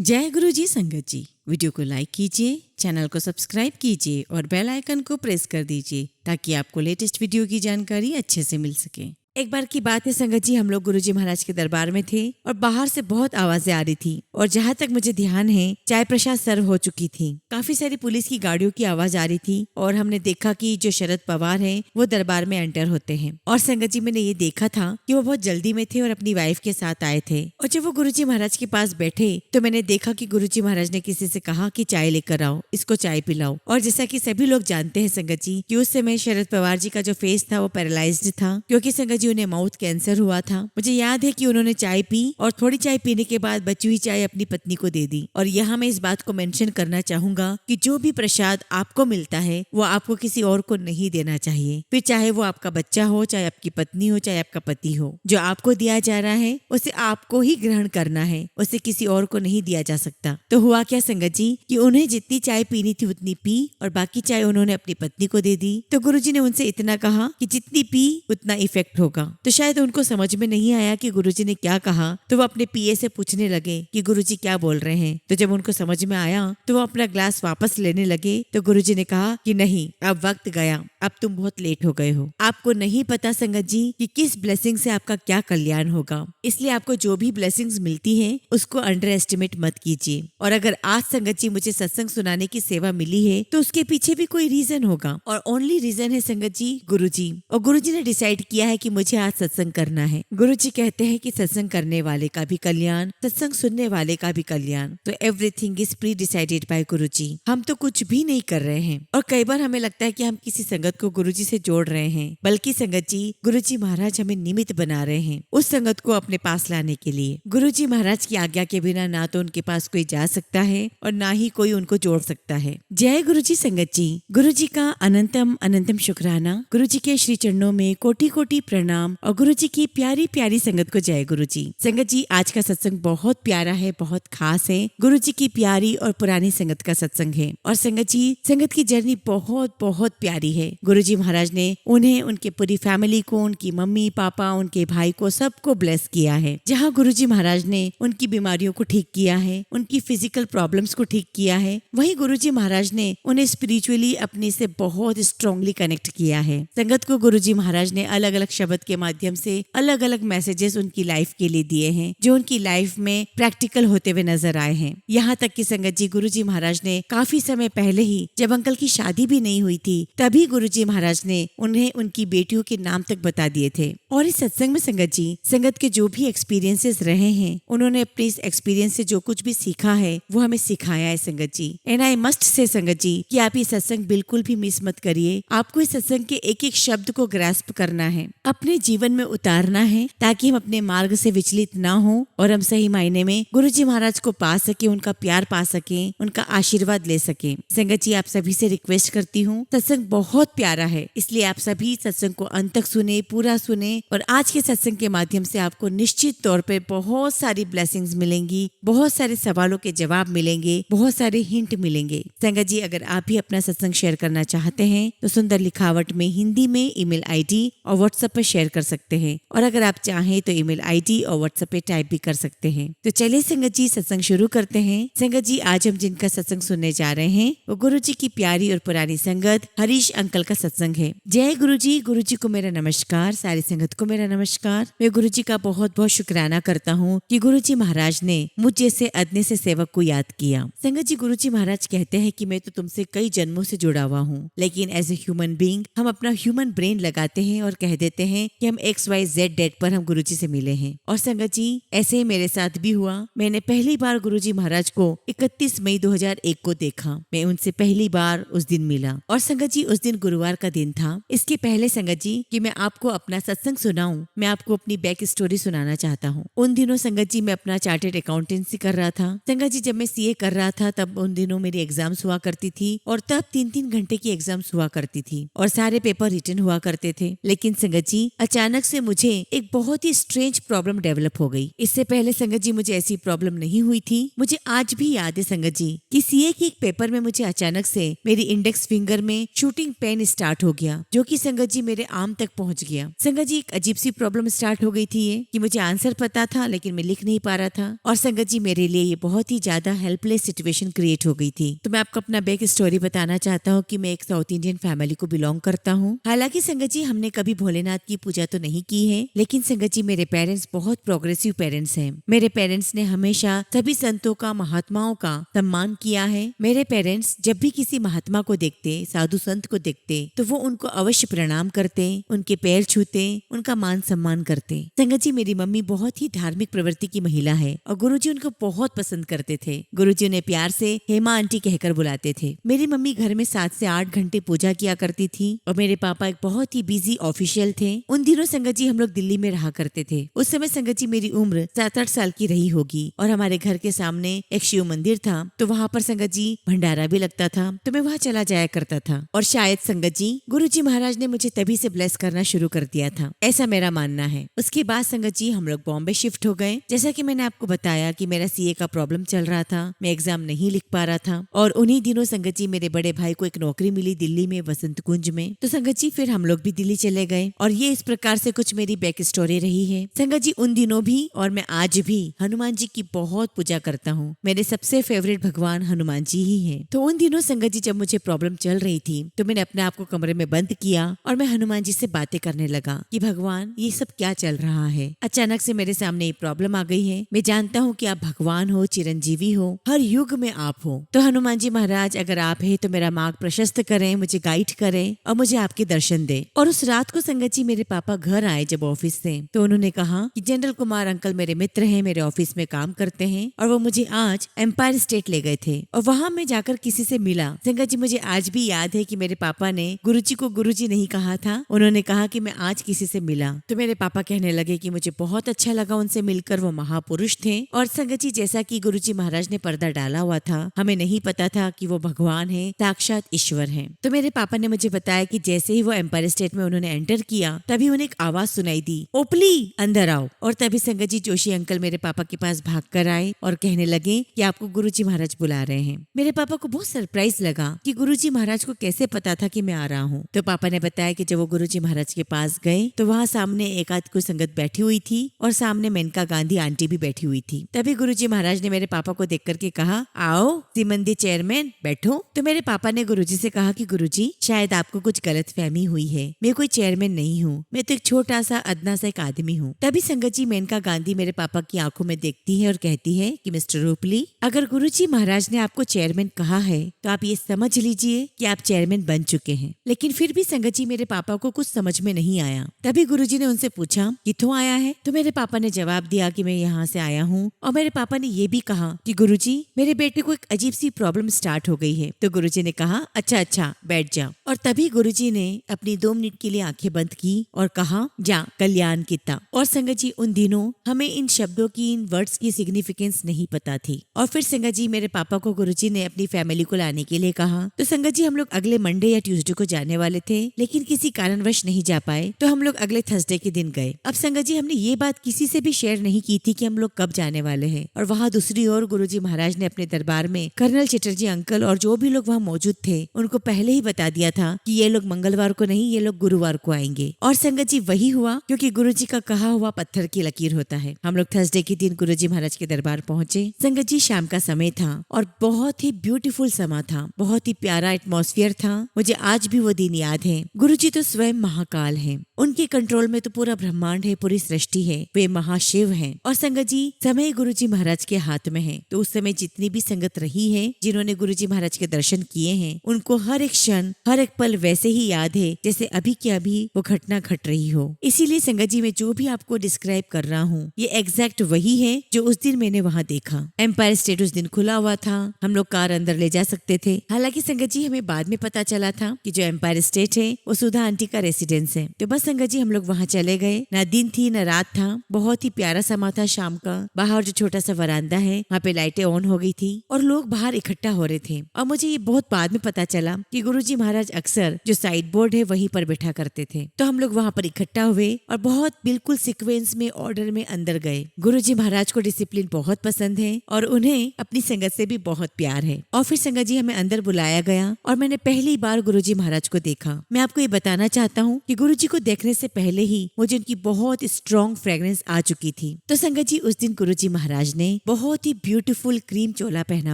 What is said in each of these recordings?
जय गुरु जी संगत जी। वीडियो को लाइक कीजिए, चैनल को सब्सक्राइब कीजिए और बेल आइकन को प्रेस कर दीजिए ताकि आपको लेटेस्ट वीडियो की जानकारी अच्छे से मिल सके। एक बार की बात है संगत जी, हम लोग गुरुजी महाराज के दरबार में थे और बाहर से बहुत आवाजें आ रही थी और जहाँ तक मुझे ध्यान है चाय प्रसाद सर्व हो चुकी थी। काफी सारी पुलिस की गाड़ियों की आवाज आ रही थी और हमने देखा कि जो शरद पवार हैं वो दरबार में एंटर होते हैं। और संगत जी मैंने ये देखा था कि वो बहुत जल्दी में थे और अपनी वाइफ के साथ आए थे। और जब वो गुरुजी महाराज के पास बैठे तो मैंने देखा कि गुरुजी महाराज ने किसी से कहा कि चाय लेकर आओ, इसको चाय पिलाओ। और जैसा कि सभी लोग जानते हैं संगत जी कि उस समय शरद पवार जी का जो फेस था वो पैरालाइज्ड था, क्योंकि संगत जी उन्हें माउथ कैंसर हुआ था। मुझे याद है कि उन्होंने चाय पी और थोड़ी चाय पीने के बाद बची हुई चाय अपनी पत्नी को दे दी। और यहाँ मैं इस बात को मेंशन करना चाहूंगा कि जो भी प्रसाद आपको मिलता है वो आपको किसी और को नहीं देना चाहिए, फिर चाहे वो आपका बच्चा हो, चाहे आपकी पत्नी हो, चाहे आपका पति हो। जो आपको दिया जा रहा है उसे आपको ही ग्रहण करना है, उसे किसी और को नहीं दिया जा सकता। तो हुआ क्या संगत जी कि उन्हें जितनी चाय पीनी थी उतनी पी और बाकी चाय उन्होंने अपनी पत्नी को दे दी। तो गुरुजी ने उनसे इतना कहा कि जितनी पी उतना इफेक्ट होगा। तो शायद उनको समझ में नहीं आया कि गुरुजी ने क्या कहा, तो वो अपने पीए से पूछने लगे कि गुरुजी क्या बोल रहे हैं। तो जब उनको समझ में आया तो वो अपना ग्लास वापस लेने लगे। तो गुरुजी ने कहा कि नहीं, अब वक्त गया, अब तुम बहुत लेट हो गए हो। आपको नहीं पता संगत जी कि किस ब्लेसिंग से आपका क्या कल्याण होगा, इसलिए आपको जो भी ब्लेसिंग्स मिलती हैं उसको अंडर एस्टिमेट मत कीजिए। और अगर आज संगत जी मुझे सत्संग सुनाने की सेवा मिली है तो उसके पीछे भी कोई रीजन होगा और ओनली रीजन है संगत जी गुरुजी। और गुरुजी ने डिसाइड किया है कि मुझे आज सत्संग करना है। गुरुजी कहते हैं कि सत्संग करने वाले का भी कल्याण, सत्संग सुनने वाले का भी कल्याण। तो everything is pre decided by Guruji. हम तो कुछ भी नहीं कर रहे हैं और कई बार हमें लगता है कि हम किसी संगत को गुरुजी से जोड़ रहे हैं, बल्कि संगत जी गुरुजी महाराज हमें निमित्त बना रहे हैं उस संगत को अपने पास लाने के लिए। गुरुजी महाराज की आज्ञा के बिना ना तो उनके पास कोई जा सकता है और ना ही कोई उनको जोड़ सकता है। जय गुरुजी संगत जी। गुरुजी का अनंतम अनंतम शुक्राना, गुरुजी के श्री चरणों में कोटि कोटि प्रणाम और गुरुजी की प्यारी प्यारी संगत को जय गुरुजी। संगत जी आज का सत्संग बहुत प्यारा है, बहुत खास है। गुरुजी की प्यारी और पुरानी संगत का सत्संग है और संगत जी संगत की जर्नी बहुत बहुत प्यारी है। गुरुजी महाराज ने उन्हें, उनके पूरी फैमिली को, उनकी मम्मी पापा, उनके भाई को, सबको ब्लेस किया है। जहाँ गुरुजी महाराज ने उनकी बीमारियों को ठीक किया है, उनकी फिजिकल प्रॉब्लम्स को ठीक किया है, वहीं गुरुजी महाराज ने उन्हें स्पिरिचुअली अपने से बहुत स्ट्रांगली कनेक्ट किया है। संगत को गुरुजी महाराज ने अलग अलग शब्द के माध्यम से अलग अलग मैसेजेस उनकी लाइफ के लिए दिए हैं जो उनकी लाइफ में प्रैक्टिकल होते हुए नजर आए हैं। यहाँ तक कि संगत जी गुरुजी महाराज ने काफी समय पहले ही, जब अंकल की शादी भी नहीं हुई थी, तभी गुरुजी महाराज ने उन्हें उनकी बेटियों के नाम तक बता दिए थे। और इस सत्संग में संगत जी संगत के जो भी एक्सपीरियंसेस रहे हैं, उन्होंने अपने इस एक्सपीरियंस से जो कुछ भी सीखा है वो हमें सिखाया है संगत जी। एंड आई मस्ट से संगत जी कि आप ये सत्संग बिल्कुल भी मिस मत करिए। आपको इस सत्संग के एक एक शब्द को ग्रास्प करना है, अपने जीवन में उतारना है, ताकि हम अपने मार्ग से विचलित ना हो और हम सही मायने में गुरुजी महाराज को पा सके, उनका प्यार पा सके, उनका आशीर्वाद ले सके। संगत जी आप सभी से रिक्वेस्ट करती हूँ, सत्संग बहुत प्यारा है, इसलिए आप सभी सत्संग को अंत तक सुने, पूरा सुने। और आज के सत्संग के माध्यम से आपको निश्चित तौर पे बहुत सारी ब्लेसिंग्स मिलेंगी, बहुत सारे सवालों के जवाब मिलेंगे, बहुत सारे हिंट मिलेंगे। संगत जी अगर आप भी अपना सत्संग शेयर करना चाहते हैं तो सुंदर लिखावट में हिंदी में ईमेल आईडी और व्हाट्सएप पर शेयर कर सकते हैं, और अगर आप चाहें तो ईमेल आईडी और व्हाट्सएप पे टाइप भी कर सकते हैं। तो चलिए संगत जी सत्संग शुरू करते हैं। संगत जी आज हम जिनका सत्संग सुनने जा रहे हैं वो गुरुजी की प्यारी और पुरानी संगत हरीश अंकल का सत्संग है। जय गुरुजी। गुरुजी को मेरा नमस्कार, सारी संगत को मेरा नमस्कार। मैं गुरुजी का बहुत बहुत शुक्राना करता हूँ कि गुरुजी महाराज ने मुझ जैसे अदने से सेवक को याद किया। संगत जी गुरुजी महाराज कहते हैं कि मैं तो तुमसे कई जन्मों से जुड़ा हुआ हूँ, लेकिन एज ए ह्यूमन बीइंग हम अपना ह्यूमन ब्रेन लगाते हैं और कह देते हैं कि हम XYZ डेट पर हम गुरुजी से मिले हैं। और संगत जी ऐसे ही मेरे साथ भी हुआ। मैंने पहली बार गुरुजी महाराज को 31 मई 2001 को देखा। मैं उनसे पहली बार उस दिन मिला और संगत जी उस दिन गुरुवार का दिन था। इसके पहले संगत जी कि मैं आपको अपना सत्संग सुनाऊं, मैं आपको अपनी बैक स्टोरी सुनाना चाहता हूँ। उन दिनों संगत जी मैं अपना चार्टेड अकाउंटेंसी कर रहा था। संगत जी जब मैं CA कर रहा था तब उन दिनों मेरी एग्जाम्स हुआ करती थी और तब 3-3 घंटे की एग्जाम्स हुआ करती थी और सारे पेपर रिटन हुआ करते थे। लेकिन संगत जी अचानक से मुझे एक बहुत ही स्ट्रेंज प्रॉब्लम डेवलप हो गई। इससे पहले संगत जी मुझे ऐसी प्रॉब्लम नहीं हुई थी। मुझे आज भी याद है संगत जी कि सीए की एक पेपर में मुझे अचानक से मेरी इंडेक्स फिंगर में शूटिंग पेन स्टार्ट हो गया, जो कि संगत जी मेरे आर्म तक पहुंच गया। संगत जी एक अजीब सी प्रॉब्लम स्टार्ट हो गई थी ये कि मुझे आंसर पता था लेकिन मैं लिख नहीं पा रहा था। और संगत जी मेरे लिए ये बहुत ही ज्यादा हेल्पलेस सिचुएशन क्रिएट हो गई थी। तो मैं आपको अपना बैक स्टोरी बताना चाहता हूँ कि मैं एक साउथ इंडियन फैमिली को बिलोंग करता हूँ। हालांकि संगत जी हमने कभी भोलेनाथ की पूजा तो नहीं की है, लेकिन संगत जी मेरे पेरेंट्स बहुत प्रोग्रेसिव पेरेंट्स हैं। मेरे पेरेंट्स ने हमेशा सभी संतों का, महात्माओं का सम्मान किया है। मेरे पेरेंट्स जब भी किसी महात्मा को देखते, साधु संत को देखते, तो वो उनको अवश्य प्रणाम करते, उनके पैर छूते, उनका मान सम्मान करते। संगत जी मेरी मम्मी बहुत ही धार्मिक प्रवृत्ति की महिला है और गुरुजी उनको बहुत पसंद करते थे। गुरुजी उन्हें प्यार से हेमा आंटी कहकर बुलाते थे। मेरी मम्मी घर में 7 से 8 घंटे पूजा किया करती थी और मेरे पापा एक बहुत ही बिजी ऑफिशियल थे। उन दिनों संगत जी हम लोग दिल्ली में रहा करते थे। उस समय संगत जी मेरी उम्र 7-8 साल की रही होगी और हमारे घर के सामने एक शिव मंदिर था, तो वहाँ पर संगत जी भंडारा भी लगता था, तो मैं वहाँ चला जाया करता था। और शायद संगत जी गुरुजी महाराज ने मुझे तभी से ब्लेस करना शुरू कर दिया था, ऐसा मेरा मानना है। उसके बाद संगत जी हम लोग बॉम्बे शिफ्ट हो गए। जैसा कि मैंने आपको बताया कि मेरा सीए का प्रॉब्लम चल रहा था, मैं एग्जाम नहीं लिख पा रहा था और उन्हीं दिनों संगत जी मेरे बड़े भाई को एक नौकरी मिली दिल्ली में, वसंत कुंज में। तो संगत जी फिर हम लोग भी दिल्ली चले गए और ये इस प्रकार से कुछ मेरी बैक स्टोरी रही है। संगत जी उन दिनों भी और मैं आज भी हनुमान जी की बहुत पूजा करता हूँ। मेरे सबसे फेवरेट भगवान हनुमान जी ही है। तो उन दिनों संगत जी जब मुझे प्रॉब्लम चल रही थी तो मैंने अपने आप को कमरे में बंद किया और मैं हनुमान जी से बातें करने लगा कि भगवान ये सब क्या चल रहा है। अचानक से मेरे सामने ये प्रॉब्लम आ गई है। मैं जानता हूँ कि आप भगवान हो, चिरंजीवी हो, हर युग में आप हो। तो हनुमान जी महाराज अगर आप है तो मेरा मार्ग प्रशस्त करें, मुझे गाइड करें और मुझे आपके दर्शन दे। और उस रात को संगत जी मेरे पापा घर आए जब ऑफिस से, तो उन्होंने कहा कि जनरल कुमार अंकल मेरे मित्र हैं, मेरे ऑफिस में काम करते हैं और वो मुझे आज एम्पायर स्टेट ले गए थे और वहाँ मैं जाकर किसी से मिला। संगत जी मुझे आज भी याद है कि मेरे पापा ने गुरुजी को गुरुजी नहीं कहा था, उन्होंने कहा कि मैं आज किसी से मिला। तो मेरे पापा कहने लगे कि मुझे बहुत अच्छा लगा उनसे मिलकर, वो महापुरुष थे। और संगत जी जैसा कि गुरुजी महाराज ने पर्दा डाला हुआ था, हमें नहीं पता था कि वो भगवान है, साक्षात ईश्वर है। तो मेरे पापा ने मुझे बताया कि जैसे ही वो एम्पायर स्टेट में उन्होंने एंटर किया तभी उन्हें एक आवाज सुनाई दी, ओपली अंदर आओ। और तभी संगत जी जोशी अंकल मेरे पापा के पास भाग कर आए और कहने लगे कि आपको गुरुजी महाराज बुला रहे हैं। मेरे पापा को बहुत सरप्राइज लगा कि गुरुजी महाराज को कैसे पता था कि मैं आ रहा हूँ। तो पापा ने बताया कि जब वो गुरुजी महाराज के पास गए तो वहाँ सामने एक आध कोई संगत बैठी हुई थी और सामने मेनका गांधी आंटी भी बैठी हुई थी। तभी गुरुजी महाराज ने मेरे पापा को देख करके कहा, आओ सिमंदी चेयरमैन बैठो। तो मेरे पापा ने गुरुजी से कहा कि गुरुजी शायद आपको कुछ गलतफहमी हुई है, मैं कोई चेयरमैन नहीं हूँ, मैं तो एक छोटा सा अदना सा एक आदमी हूँ। तभी संगत जी मेनका गांधी मेरे पापा की आंखों में देखती है और कहती है कि मिस्टर ओपली, अगर गुरुजी महाराज ने आपको चेयरमैन कहा है तो आप ये समझ लीजिए कि आप चेयरमैन बन चुके हैं। लेकिन फिर भी संगत जी मेरे पापा को कुछ समझ में नहीं आया। तभी गुरुजी ने उनसे पूछा किथों आया है। तो मेरे पापा ने जवाब दिया कि मैं यहाँ से आया हूँ। और मेरे पापा ने ये भी कहा कि गुरुजी मेरे बेटे को एक अजीब सी प्रॉब्लम स्टार्ट हो गई है। तो गुरुजी ने कहा अच्छा बैठ जा। और तभी गुरुजी ने अपनी 2 मिनट के लिए आंखें बंद की और कहा जा कल्याण किता। और संगत जी उन दिनों हमें इन शब्दों की, इन वर्ड्स की सिग्निफिकेंस नहीं पता थी। और फिर संगत जी मेरे पापा को गुरुजी ने अपनी फैमिली को लाने के लिए कहा। तो संगत जी हम लोग अगले मंडे या ट्यूसडे को जाने वाले थे, लेकिन किसी कारणवश नहीं जा पाए, तो हम लोग अगले थर्सडे के दिन गए। अब संगत जी हमने ये बात किसी से भी शेयर नहीं की थी कि हम लोग कब जाने वाले हैं। और वहाँ दूसरी ओर गुरुजी महाराज ने अपने दरबार में कर्नल चटर्जी अंकल और जो भी लोग वहाँ मौजूद थे उनको पहले ही बता दिया था कि ये लोग मंगलवार को नहीं, ये लोग गुरुवार को आएंगे। और संगत जी वही हुआ, क्योंकि गुरुजी का कहा हुआ पत्थर की लकीर होता है। हम लोग थर्सडे के दिन गुरुजी महाराज के दरबार पहुंचे। संगत जी शाम का समय था और बहुत ही ब्यूटीफुल समा था, बहुत ही प्यारा एटमॉस्फेयर था। मुझे आज भी वो दिन याद है। गुरुजी तो स्वयं महाकाल है, उनके कंट्रोल में तो पूरा ब्रह्मांड है, पूरी सृष्टि है, वे महाशिव हैं। और संगत जी समय गुरुजी महाराज के हाथ में है। तो उस समय जितनी भी संगत रही है, जिन्होंने गुरुजी महाराज के दर्शन किए हैं, उनको हर एक क्षण, हर एक पल वैसे ही याद है जैसे अभी के अभी वो घटना घट रही हो। इसीलिए संगत जी मैं जो भी आपको डिस्क्राइब कर रहा हूँ ये एग्जैक्ट वही है जो उस दिन मैंने वहाँ देखा। एम्पायर स्टेट उस दिन खुला हुआ था, हम लोग कार अंदर ले जा सकते थे। हालांकि संगत जी हमें बाद में पता चला था कि जो एम्पायर स्टेट है वो सुधा आंटी का रेसिडेंस है। तो बस संगत जी हम लोग वहाँ चले गए। ना दिन थी न रात था, बहुत ही प्यारा समा था शाम का। बाहर जो छोटा सा वरांदा है वहाँ पे लाइटें ऑन हो गई थी और लोग बाहर इकट्ठा हो रहे थे। और मुझे ये बहुत बाद में पता चला कि गुरुजी महाराज अक्सर जो साइड बोर्ड है वहीं पर बैठा करते थे। तो हम लोग वहाँ वहाँ पर इकट्ठा हुए और बहुत बिल्कुल सीक्वेंस में ऑर्डर में अंदर गए। गुरुजी महाराज को डिसिप्लिन बहुत पसंद है और उन्हें अपनी संगत से भी बहुत प्यार है। और फिर संगत जी हमें अंदर बुलाया गया और मैंने पहली बार गुरुजी महाराज को देखा। मैं आपको ये बताना चाहता हूँ कि गुरुजी को देखने से पहले ही मुझे उनकी बहुत स्ट्रॉन्ग फ्रेग्रेंस आ चुकी थी। तो संगत जी उस दिन गुरुजी महाराज ने बहुत ही ब्यूटीफुल क्रीम चोला पहना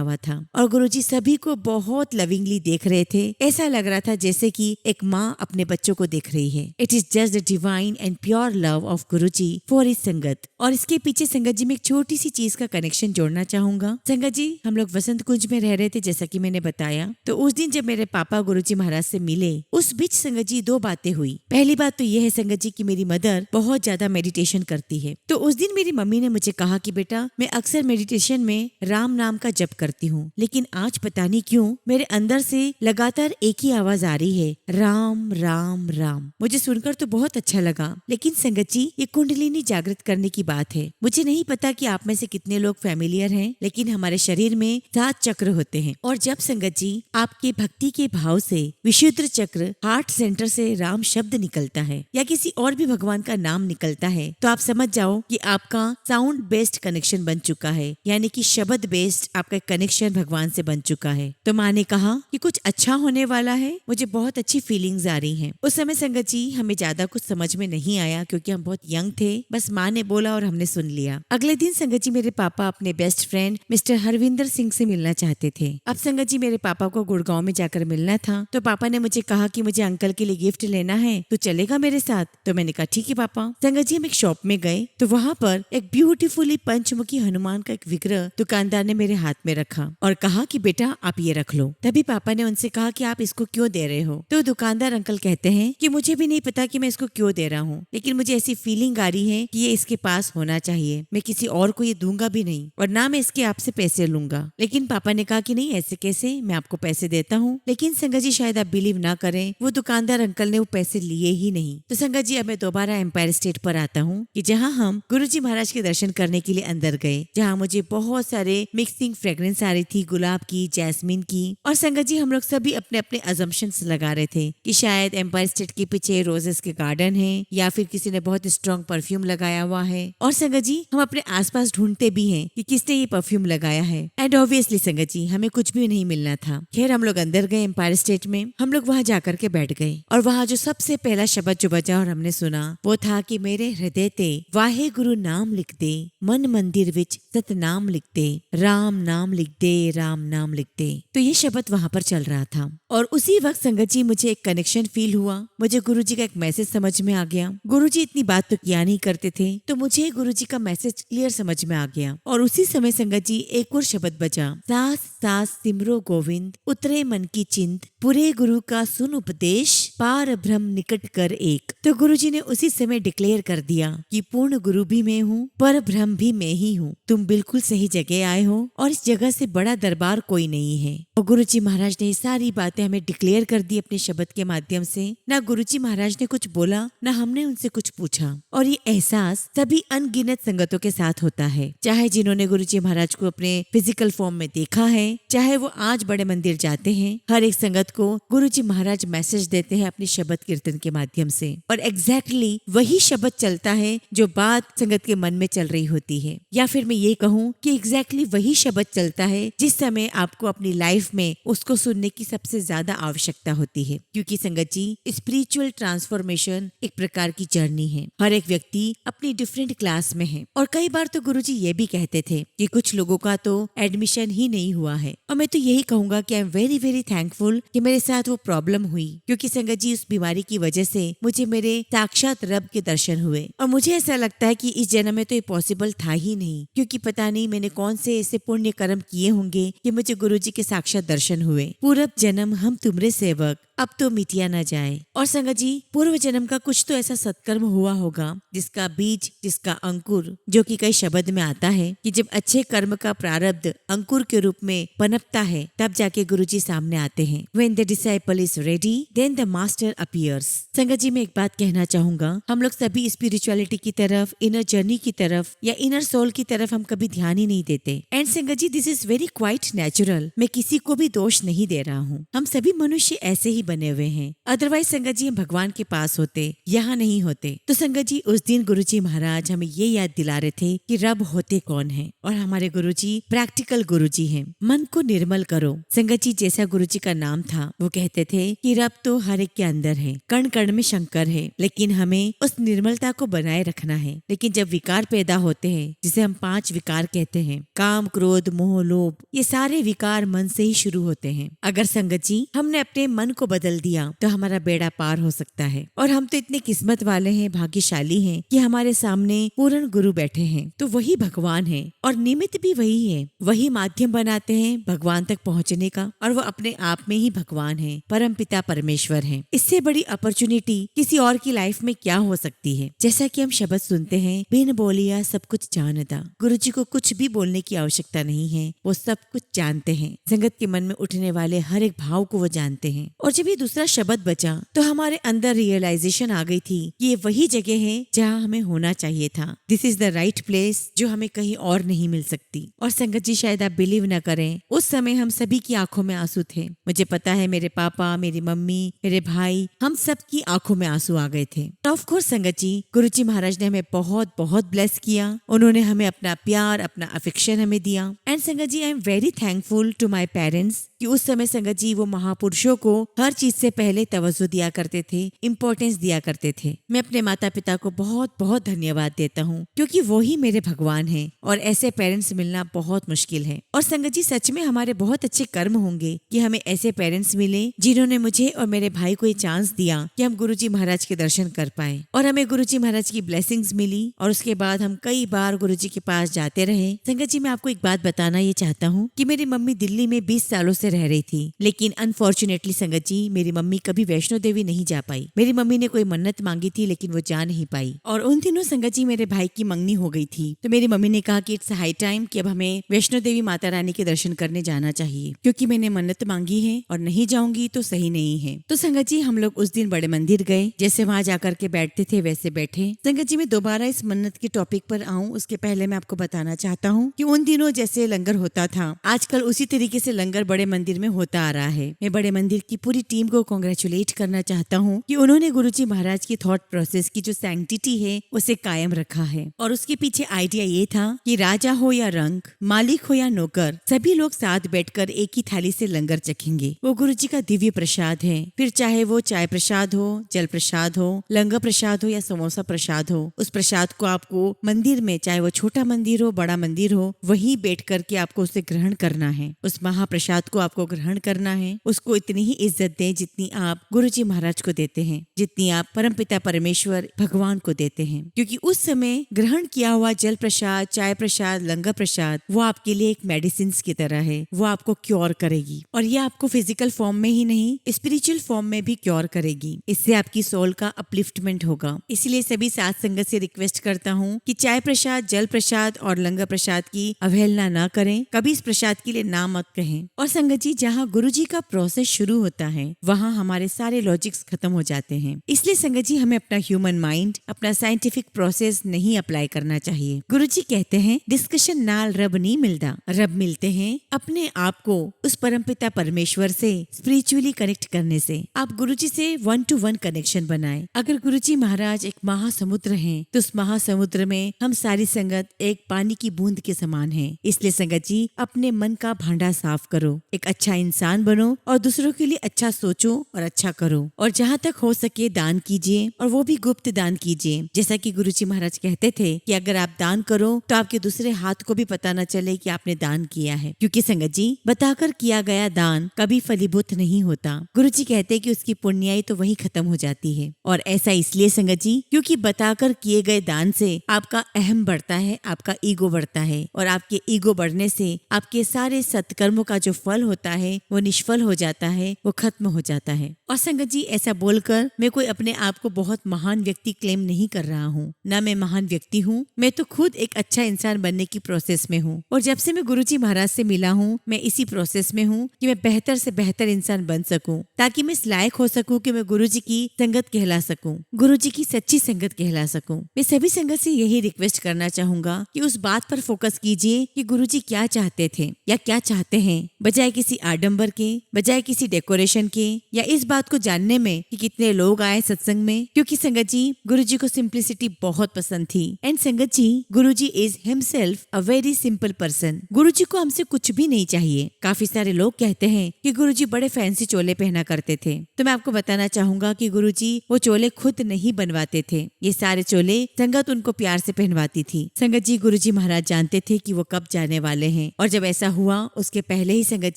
हुआ था और गुरुजी सभी को बहुत लविंगली देख रहे थे। ऐसा लग रहा था जैसे कि एक माँ अपने बच्चों को देख रही है। It is just the divine and pure love of Guruji for his संगत। और इसके पीछे संगत जी में एक छोटी सी चीज का कनेक्शन जोड़ना चाहूंगा। संगत जी हम लोग वसंत कुंज में रह रहे थे जैसा कि मैंने बताया। तो उस दिन जब मेरे पापा गुरुजी महाराज से मिले उस बीच संगत जी दो बातें हुई। पहली बात तो यह है संगत जी की मेरी मदर बहुत ज्यादा मेडिटेशन करती है। तो उस दिन मेरी मम्मी ने मुझे कहा कि बेटा मैं अक्सर मेडिटेशन में राम नाम का जप करती हूँ, लेकिन आज पता नहीं क्यों मेरे अंदर से लगातार एक ही आवाज आ रही है, राम राम राम। मुझे सुनकर तो बहुत अच्छा लगा, लेकिन संगत जी ये कुंडलिनी जागृत करने की बात है। मुझे नहीं पता कि आप में से कितने लोग फैमिलियर हैं, लेकिन हमारे शरीर में 7 चक्र होते हैं और जब संगत जी आपके भक्ति के भाव से विशुद्ध चक्र हार्ट सेंटर से राम शब्द निकलता है या किसी और भी भगवान का नाम निकलता है तो आप समझ जाओ कि आपका साउंड बेस्ड कनेक्शन बन चुका है, यानी कि शब्द बेस्ड आपका कनेक्शन भगवान से बन चुका है। तो माँ ने कहा कि कुछ अच्छा होने वाला है। मुझे बहुत अच्छी फीलिंग्स आ रही हैं। उस समय संगत जी हमें ज्यादा कुछ समझ में नहीं आया क्योंकि हम बहुत यंग थे। बस माँ ने बोला और हमने सुन लिया। अगले दिन संगत जी मेरे पापा अपने best friend mister Harvinder Singh से मिलना चाहते थे। अब संगत जी मेरे पापा को गुड़गांव में जाकर मिलना था। तो पापा ने मुझे कहा कि मुझे अंकल के लिए गिफ्ट लेना है, तो चलेगा मेरे साथ? तो मैंने कहा ठीक है पापा। संगत जी हम एक शॉप में गए तो वहाँ पर एक ब्यूटीफुली पंचमुखी हनुमान का एक विग्रह दुकानदार ने मेरे हाथ में रखा और कहा कि बेटा आप ये रख लो। तभी पापा ने उनसे कहा कि आप इसको क्यों दे रहे हो? तो दुकानदार अंकल कहते हैं कि मुझे भी नहीं पता कि मैं इसको क्यों दे रहा हूँ, लेकिन मुझे ऐसी फीलिंग आ रही है कि ये इसके पास होना चाहिए। मैं किसी और को ये दूंगा भी नहीं और ना मैं इसके आपसे पैसे लूंगा। लेकिन पापा ने कहा कि नहीं ऐसे कैसे, मैं आपको पैसे देता हूँ। लेकिन संगत जी शायद आप बिलीव ना करें, वो दुकानदार अंकल ने वो पैसे लिए ही नहीं। तो संगत जी अब मैं दोबारा एम्पायर स्टेट पर आता हूँ कि जहाँ हम गुरुजी महाराज के दर्शन करने के लिए अंदर गए, जहाँ मुझे बहुत सारे मिक्सिंग फ्रेग्रेंस आ रही थी, गुलाब की, जैस्मिन की। और संगत जी हम लोग सभी अपने अपने अजम्पशंस लगा रहे थे कि शायद एम्पायर स्टेट के पीछे रोजेस के गार्डन है या फिर किसी ने बहुत स्ट्रॉन्ग परफ्यूम लगाया हुआ है। और संगत जी हम अपने आसपास ढूंढते भी हैं कि किसने ये परफ्यूम लगाया है। एंड ऑब्वियसली संगत जी हमें कुछ भी नहीं मिलना था। खैर हम लोग अंदर गए एम्पायर स्टेट में। हम लोग वहाँ जाकर के बैठ गए और वहाँ जो सबसे पहला शब्द जो बजा और हमने सुना वो था कि मेरे हृदय ते वाहे गुरु नाम लिख दे, मन मंदिर विच सतनाम लिख दे, राम नाम लिख दे, राम नाम लिख दे। तो ये शब्द वहाँ पर चल रहा था और उसी वक्त संगत जी मुझे एक कनेक्शन फील हुआ। मुझे गुरुजी का एक मैसेज समझ में आ गया। गुरुजी इतनी बात तो किया नहीं करते थे, तो मुझे गुरुजी का मैसेज क्लियर समझ में आ गया। और उसी समय संगत जी एक और शब्द बजा, सास सास सिमरो गोविंद, उतरे मन की चिंत, पूरे गुरु का सुन उपदेश, पार ब्रह्म निकट कर एक। तो गुरुजी ने उसी समय डिक्लेयर कर दिया कि पूर्ण गुरु भी मैं हूँ, पर ब्रह्म भी मैं ही हूँ। तुम बिल्कुल सही जगह आए हो और इस जगह से बड़ा दरबार कोई नहीं है। और गुरुजी महाराज ने ये सारी बातें हमें डिक्लेयर कर दी अपने शब्द के माध्यम से। ना गुरुजी महाराज ने कुछ बोला, ना हमने उनसे कुछ पूछा। और ये एहसास सभी अनगिनत संगतों के साथ होता है, चाहे जिन्होंने गुरुजी महाराज को अपने फिजिकल फॉर्म में देखा है, चाहे वो आज बड़े मंदिर जाते हैं। हर एक संगत को गुरुजी महाराज मैसेज देते हैं अपने शब्द कीर्तन के माध्यम से। और एग्जैक्टली वही शब्द चलता है जो बात संगत के मन में चल रही होती है, या फिर मैं ये कहूँ कि एग्जैक्टली वही शब्द चलता है जिस समय आपको अपनी लाइफ में उसको सुनने की सबसे ज्यादा आवश्यकता होती है। क्योंकि संगत जी स्पिरिचुअल ट्रांसफॉर्मेशन एक प्रकार की जर्नी है। हर एक व्यक्ति अपनी डिफरेंट क्लास में है। और कई बार तो गुरुजी ये भी कहते थे कि कुछ लोगों का तो एडमिशन ही नहीं हुआ है। और मैं तो यही कहूंगा कि आई एम वेरी वेरी थैंकफुल कि मेरे साथ वो प्रॉब्लम हुई, क्योंकि संगत जी उस बीमारी की वजह से मुझे मेरे साक्षात रब के दर्शन हुए। और मुझे ऐसा लगता है कि इस जन्म में तो ये पॉसिबल था ही नहीं, क्योंकि पता नहीं मैंने कौन से ऐसे पुण्य कर्म किए होंगे कि मुझे गुरुजी के साक्षात दर्शन हुए। पूर्व जन्म हम तुमरे सेवक, अब तो मिटिया न जाए। और संगत जी पूर्व जन्म का कुछ तो ऐसा सत्कर्म हुआ होगा जिसका बीज, जिसका अंकुर, जो कि कई शब्द में आता है कि जब अच्छे कर्म का प्रारब्ध अंकुर के रूप में पनपता है तब जाके गुरुजी सामने आते हैं। When the disciple is ready, then the master appears। संगत जी मैं एक बात कहना चाहूंगा, हम लोग सभी स्पिरिचुअलिटी की तरफ, इनर जर्नी की तरफ या इनर सोल की तरफ हम कभी ध्यान ही नहीं देते। And sangat ji this is very quite natural. मैं किसी को भी दोष नहीं दे रहा हूँ, हम सभी मनुष्य ऐसे ही बने हुए हैं। अदरवाइज संगत जी हम भगवान के पास होते, यहाँ नहीं होते। तो संगत जी उस दिन गुरुजी महाराज हमें ये याद दिला रहे थे कि रब होते कौन है, और हमारे गुरुजी प्रैक्टिकल गुरुजी हैं। मन को निर्मल करो। संगत जी जैसा गुरुजी का नाम था, वो कहते थे कि रब तो हर एक के अंदर है, कण कण में शंकर है, लेकिन हमें उस निर्मलता को बनाए रखना है। लेकिन जब विकार पैदा होते हैं, जिसे हम 5 विकार कहते हैं, काम, क्रोध, मोह, लोभ, ये सारे विकार मन से ही शुरू होते हैं। अगर संगत जी हमने अपने मन को बदल दिया तो हमारा बेड़ा पार हो सकता है। और हम तो इतने किस्मत वाले हैं, भाग्यशाली हैं कि हमारे सामने पूर्ण गुरु बैठे हैं। तो वही भगवान है और निमित्त भी वही है। वही माध्यम बनाते हैं भगवान तक पहुँचने का, और वो अपने आप में ही भगवान है, परम पिता परमेश्वर है। इससे बड़ी अपॉर्चुनिटी किसी और की लाइफ में क्या हो सकती है। जैसा कि हम शब्द सुनते हैं, बिन बोलिया सब कुछ जानता। गुरुजी को कुछ भी बोलने की आवश्यकता नहीं है, वो सब कुछ जानते हैं। संगत के मन में उठने वाले हर एक भाव को वो जानते हैं। और जब ये दूसरा शब्द बचा तो हमारे अंदर रियलाइजेशन आ गई थी कि ये वही जगह है जहाँ हमें होना चाहिए था। This is the right place, जो हमें कहीं और नहीं मिल सकती। और संगत जी शायद आप बिलीव न करें, उस समय हम सभी की आंखों में आंसू थे। मुझे पता है मेरे पापा, मेरी मम्मी, मेरे भाई, हम सब की आंखों में आंसू आ गए थे। ऑफ कोर्स संगत जी गुरुजी महाराज ने हमें बहुत बहुत ब्लेस किया। उन्होंने हमें अपना प्यार, अपना अफेक्शन हमें दिया। And sangat ji I am very thankful to my parents कि उस समय संगत जी वो महापुरुषों को हर चीज से पहले तवज्जो दिया करते थे, इम्पोर्टेंस दिया करते थे। मैं अपने माता पिता को बहुत बहुत धन्यवाद देता हूँ, क्योंकि वो ही मेरे भगवान हैं और ऐसे पेरेंट्स मिलना बहुत मुश्किल है। और संगत जी सच में हमारे बहुत अच्छे कर्म होंगे कि हमें ऐसे पेरेंट्स मिले जिन्होंने मुझे और मेरे भाई को ये चांस दिया कि हम गुरुजी महाराज के दर्शन कर पाए, और हमें गुरुजी महाराज की ब्लेसिंग्स मिली। और उसके बाद हम कई बार गुरुजी के पास जाते रहे। संगत जी मैं आपको एक बात बताना ये चाहता हूँ कि मेरी मम्मी दिल्ली में 20 सालों से रह रही थी, लेकिन अनफॉर्चुनेटली संगत जी मेरी मम्मी कभी वैष्णो देवी नहीं जा पाई। मेरी मम्मी ने कोई मन्नत मांगी थी, लेकिन वो जा नहीं पाई। और उन दिनों संगत जी मेरे भाई की मंगनी हो गई थी, तो मेरी मम्मी ने कहा कि इट्स हाई टाइम कि अब हमें वैष्णो देवी माता रानी के दर्शन करने जाना चाहिए, क्योंकि मैंने मन्नत मांगी है और नहीं जाऊंगी तो सही नहीं है। तो संगत जी हम लोग उस दिन बड़े मंदिर गए, जैसे वहाँ जाकर के बैठते थे वैसे बैठे। संगत जी मैं दोबारा इस मन्नत के टॉपिक पर आऊँ उसके पहले मैं आपको बताना चाहता हूँ कि उन दिनों जैसे लंगर होता था, आजकल उसी तरीके से लंगर बड़े मंदिर में होता आ रहा है। मैं बड़े मंदिर की पूरी टीम को कॉन्ग्रेचुलेट करना चाहता हूँ कि उन्होंने गुरुजी महाराज की थॉट प्रोसेस की जो सैंक्टिटी है उसे कायम रखा है। और उसके पीछे आइडिया ये था कि राजा हो या रंक, मालिक हो या नौकर, सभी लोग साथ बैठकर एक ही थाली से लंगर चखेंगे। वो गुरुजी का दिव्य प्रसाद है। फिर चाहे वो चाय प्रसाद हो, जल प्रसाद हो, लंगर प्रसाद हो या समोसा प्रसाद हो, उस प्रसाद को आपको मंदिर में, चाहे वो छोटा मंदिर हो बड़ा मंदिर हो, वहीं बैठ करके आपको उसे ग्रहण करना है। उस महाप्रसाद को आपको ग्रहण करना है। उसको इतनी ही इज्जत दें जितनी आप गुरुजी महाराज को देते हैं, जितनी आप परमपिता परमेश्वर भगवान को देते हैं। क्योंकि उस समय ग्रहण किया हुआ जल प्रसाद, चाय प्रसाद, लंगर प्रसाद वो आपके लिए एक मेडिसिन की तरह है। वो आपको क्योर करेगी, और ये आपको फिजिकल फॉर्म में ही नहीं स्पिरिचुअल फॉर्म में भी क्योर करेगी। इससे आपकी सोल का अपलिफ्टमेंट होगा। इसलिए सभी साथ संगत से रिक्वेस्ट करता हूँ कि चाय प्रसाद, जल प्रसाद और लंगर प्रसाद की अवहेलना ना करें। कभी इस प्रसाद के लिए ना मत कहें। और संगत जी जहाँ गुरुजी का प्रोसेस शुरू होता है वहाँ हमारे सारे लॉजिक्स खत्म हो जाते हैं। इसलिए संगत जी हमें अपना ह्यूमन माइंड, अपना साइंटिफिक प्रोसेस नहीं अप्लाई करना चाहिए। गुरुजी कहते हैं डिस्कशन नाल रब नहीं मिलता, रब मिलते हैं अपने आप को उस परमपिता परमेश्वर से स्पिरिचुअली कनेक्ट करने से। आप गुरुजी से 1-to-1 कनेक्शन बनाएं। अगर गुरुजी महाराज एक महासमुद्र हैं, तो उस महासमुद्र में हम सारी संगत एक पानी की बूंद के समान हैं। इसलिए संगत जी अपने मन का भांडा साफ करो, एक अच्छा इंसान बनो और दूसरों के लिए अच्छा सोचो और अच्छा करो। और जहाँ तक हो सके दान कीजिए, और वो भी गुप्त दान कीजिए। जैसा कि गुरुजी महाराज कहते थे कि अगर आप दान करो तो आपके दूसरे हाथ को भी पता न चले कि आपने दान किया है, क्योंकि संगत जी बताकर किया गया दान कभी फलीभूत नहीं होता। गुरुजी कहते हैं कि उसकी पुण्याई तो वही खत्म हो जाती है। और ऐसा इसलिए संगत जी क्योंकि बताकर किए गए दान से आपका अहम बढ़ता है, आपका ईगो बढ़ता है, और आपके ईगो बढ़ने से आपके सारे सत्कर्मों का जो फल होता है वो निष्फल हो जाता है, वो खत्म हो जाता है। और संगत जी ऐसा बोलकर मैं कोई अपने आप को बहुत महान व्यक्ति क्लेम नहीं कर रहा हूँ, ना मैं महान व्यक्ति हूँ। मैं तो खुद एक अच्छा इंसान बनने की प्रोसेस में हूँ, और जब से मैं गुरुजी महाराज से मिला हूँ मैं इसी प्रोसेस में हूँ कि मैं बेहतर से बेहतर इंसान बन सकूँ, ताकि मैं इस लायक हो सकूँ कि मैं गुरुजी की संगत कहला सकूँ, गुरुजी की सच्ची संगत कहला सकूँ। मैं सभी संगत से यही रिक्वेस्ट करना चाहूंगा कि उस बात पर फोकस कीजिए कि गुरुजी क्या चाहते थे या क्या चाहते हैं, बजाय किसी आडंबर के, बजाय किसी डेकोरेशन के या इस बात को जानने में कि कितने लोग आए सत्संग में, क्योंकि संगत जी गुरुजी को सिंप्लिसिटी बहुत पसंद थी। And sangat ji Guruji is himself a very simple person. Guruji को हमसे कुछ भी नहीं चाहिए। काफी सारे लोग कहते हैं कि गुरुजी बड़े फैंसी चोले पहना करते थे, तो मैं आपको बताना चाहूंगा कि गुरुजी वो चोले खुद नहीं बनवाते थे। ये सारे चोले संगत उनको प्यार से पहनवाती थी। संगत जी गुरुजी महाराज जानते थे कि वो कब जाने वाले हैं, और जब ऐसा हुआ उसके पहले ही संगत